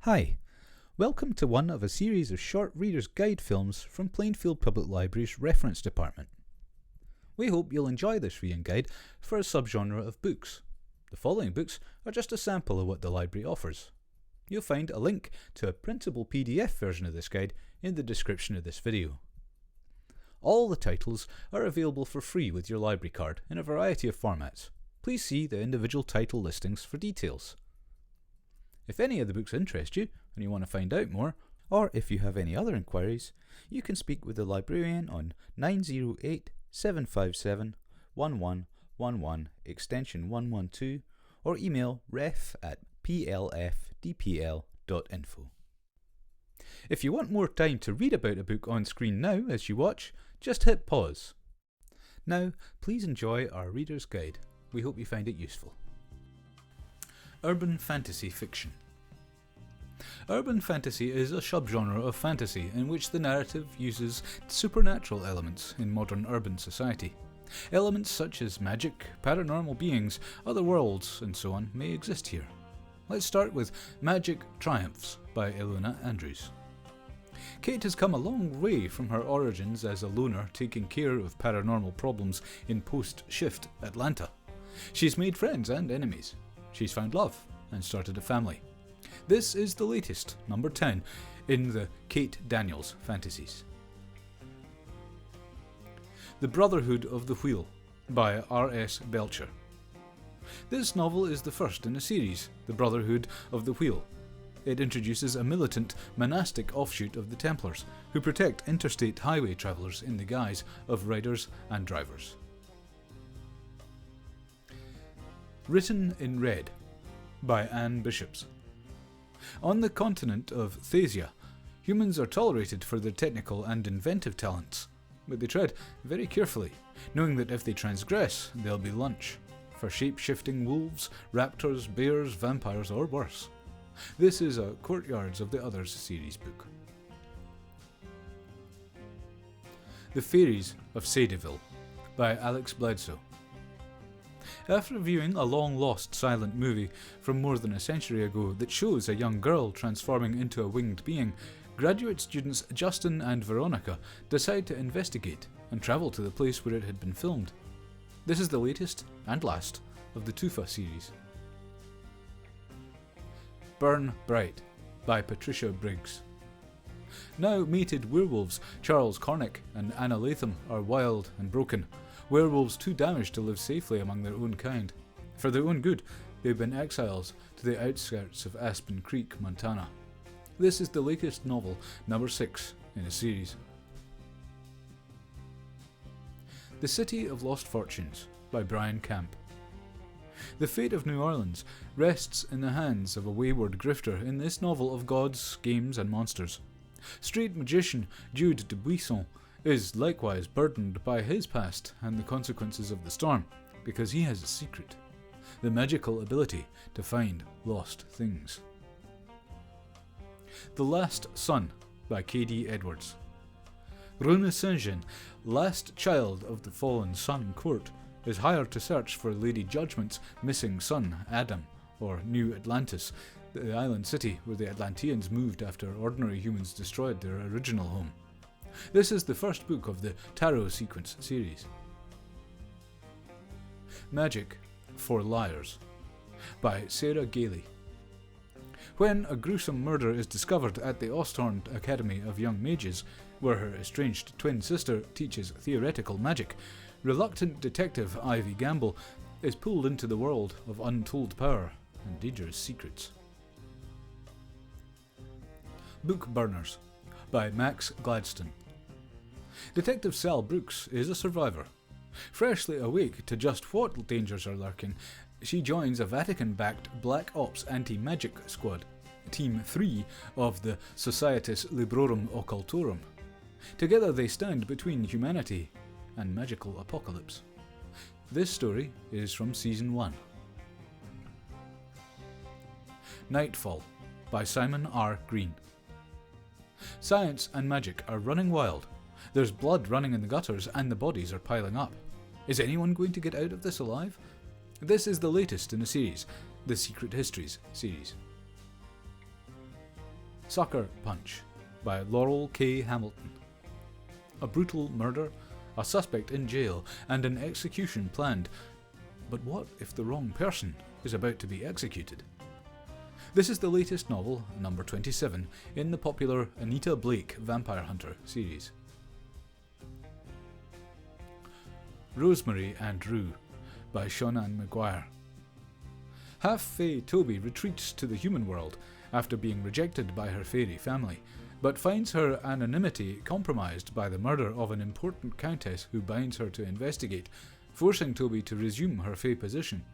Hi, welcome to one of a series of short Reader's Guide films from Plainfield Public Library's Reference Department. We hope you'll enjoy this reading guide for a subgenre of books. The following books are just a sample of what the library offers. You'll find a link to a printable PDF version of this guide in the description of this video. All the titles are available for free with your library card in a variety of formats. Please see the individual title listings for details. If any of the books interest you and you want to find out more, or if you have any other inquiries, you can speak with the librarian on 908-757-1111 extension 112 or email ref@plfdpl.info. If you want more time to read about a book on screen now as you watch, just hit pause. Now, please enjoy our Reader's Guide. We hope you find it useful. Urban fantasy fiction. Urban fantasy is a subgenre of fantasy in which the narrative uses supernatural elements in modern urban society. Elements such as magic, paranormal beings, other worlds, and so on may exist here. Let's start with Magic Triumphs by Ilona Andrews. Kate has come a long way from her origins as a loner taking care of paranormal problems in post-shift Atlanta. She's made friends and enemies. She's found love and started a family. This is the latest, number 10, in the Kate Daniels fantasies. The Brotherhood of the Wheel by R.S. Belcher. This novel is the first in a series, The Brotherhood of the Wheel. It introduces a militant, monastic offshoot of the Templars, who protect interstate highway travellers in the guise of riders and drivers. Written in Red by Anne Bishops. On the continent of Thasia, humans are tolerated for their technical and inventive talents, but they tread very carefully, knowing that if they transgress, they'll be lunch for shape-shifting wolves, raptors, bears, vampires, or worse. This is a Courtyards of the Others series book. The Fairies of Sadeville by Alex Bledsoe. After viewing a long-lost silent movie from more than a century ago that shows a young girl transforming into a winged being, graduate students Justin and Veronica decide to investigate and travel to the place where it had been filmed. This is the latest and last of the Tufa series. Burn Bright by Patricia Briggs. Now mated werewolves Charles Cornick and Anna Latham are wild and broken. Werewolves too damaged to live safely among their own kind. For their own good, they've been exiles to the outskirts of Aspen Creek, Montana. This is the latest novel, number 6 in a series. The City of Lost Fortunes by Brian Camp. The fate of New Orleans rests in the hands of a wayward grifter in this novel of gods, games, and monsters. Street magician Jude Dubuisson is likewise burdened by his past and the consequences of the storm, because he has a secret: the magical ability to find lost things. The Last Son by K.D. Edwards. Rune St-John, last child of the fallen Sun Court, is hired to search for Lady Judgment's missing son, Adam, or New Atlantis, the island city where the Atlanteans moved after ordinary humans destroyed their original home. This is the first book of the Tarot Sequence series. Magic for Liars by Sarah Gailey. When a gruesome murder is discovered at the Osthorn Academy of Young Mages, where her estranged twin sister teaches theoretical magic, reluctant detective Ivy Gamble is pulled into the world of untold power and dangerous secrets. Book Burners by Max Gladstone. Detective Sal Brooks is a survivor. Freshly awake to just what dangers are lurking, she joins a Vatican-backed Black Ops anti-magic squad, Team 3 of the Societas Librorum Occultorum. Together they stand between humanity and magical apocalypse. This story is from Season 1. Nightfall by Simon R. Green. Science and magic are running wild. There's blood running in the gutters and the bodies are piling up. Is anyone going to get out of this alive? This is the latest in a series, the Secret Histories series. Sucker Punch by Laurel K. Hamilton. A brutal murder, a suspect in jail, and an execution planned. But what if the wrong person is about to be executed? This is the latest novel, number 27, in the popular Anita Blake Vampire Hunter series. Rosemary and Rue by Shonan Maguire. Half-fae Toby retreats to the human world after being rejected by her fairy family, but finds her anonymity compromised by the murder of an important countess who binds her to investigate, forcing Toby to resume her fae position.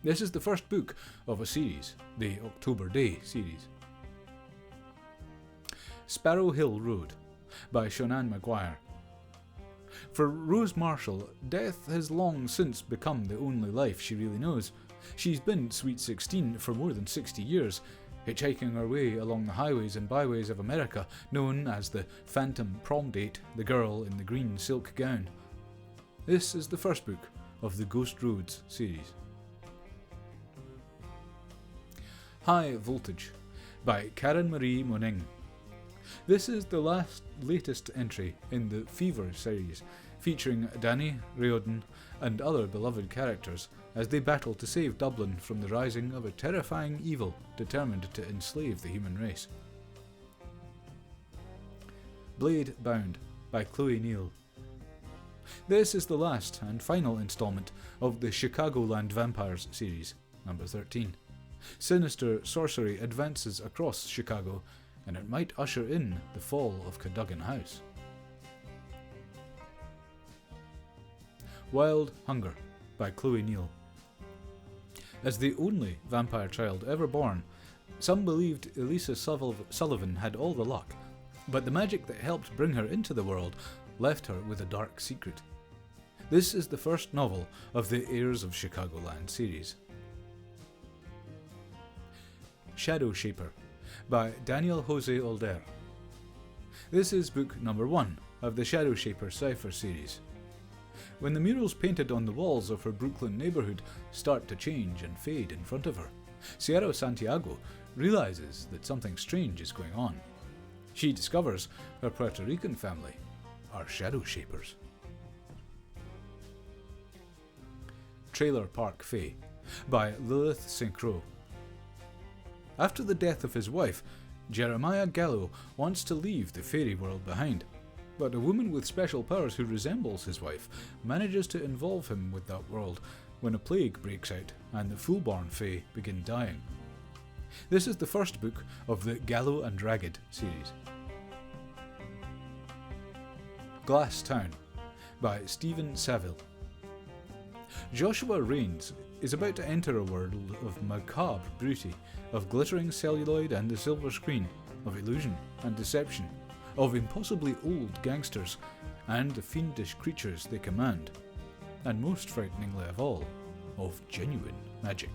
This is the first book of a series, the October Day series. Sparrow Hill Road by Shonan Maguire. For Rose Marshall, death has long since become the only life she really knows. She's been Sweet 16 for more than 60 years, hitchhiking her way along the highways and byways of America, known as the Phantom Prom Date, the girl in the green silk gown. This is the first book of the Ghost Roads series. High Voltage by Karen Marie Moning. This is the latest entry in the Fever series, featuring Danny, Riordan, and other beloved characters as they battle to save Dublin from the rising of a terrifying evil determined to enslave the human race. Blade Bound by Chloe Neal. This is the last and final installment of the Chicagoland Vampires series, number 13. Sinister sorcery advances across Chicago, and it might usher in the fall of Cadogan House. Wild Hunger by Chloe Neal. As the only vampire child ever born, some believed Elisa Sullivan had all the luck, but the magic that helped bring her into the world left her with a dark secret. This is the first novel of the Heirs of Chicagoland series. Shadow Shaper by Daniel Jose Older. This is book number 1 of the Shadow Shaper Cypher series. When the murals painted on the walls of her Brooklyn neighbourhood start to change and fade in front of her, Sierra Santiago realises that something strange is going on. She discovers her Puerto Rican family are Shadow Shapers. Trailer Park Fae by Lilith St. Croix. After the death of his wife, Jeremiah Gallo wants to leave the fairy world behind, but a woman with special powers who resembles his wife manages to involve him with that world when a plague breaks out and the full-born fae begin dying. This is the first book of the Gallo and Ragged series. Glass Town by Stephen Saville. Joshua Raines is about to enter a world of macabre beauty, of glittering celluloid and the silver screen, of illusion and deception, of impossibly old gangsters, and the fiendish creatures they command, and most frighteningly of all, of genuine magic.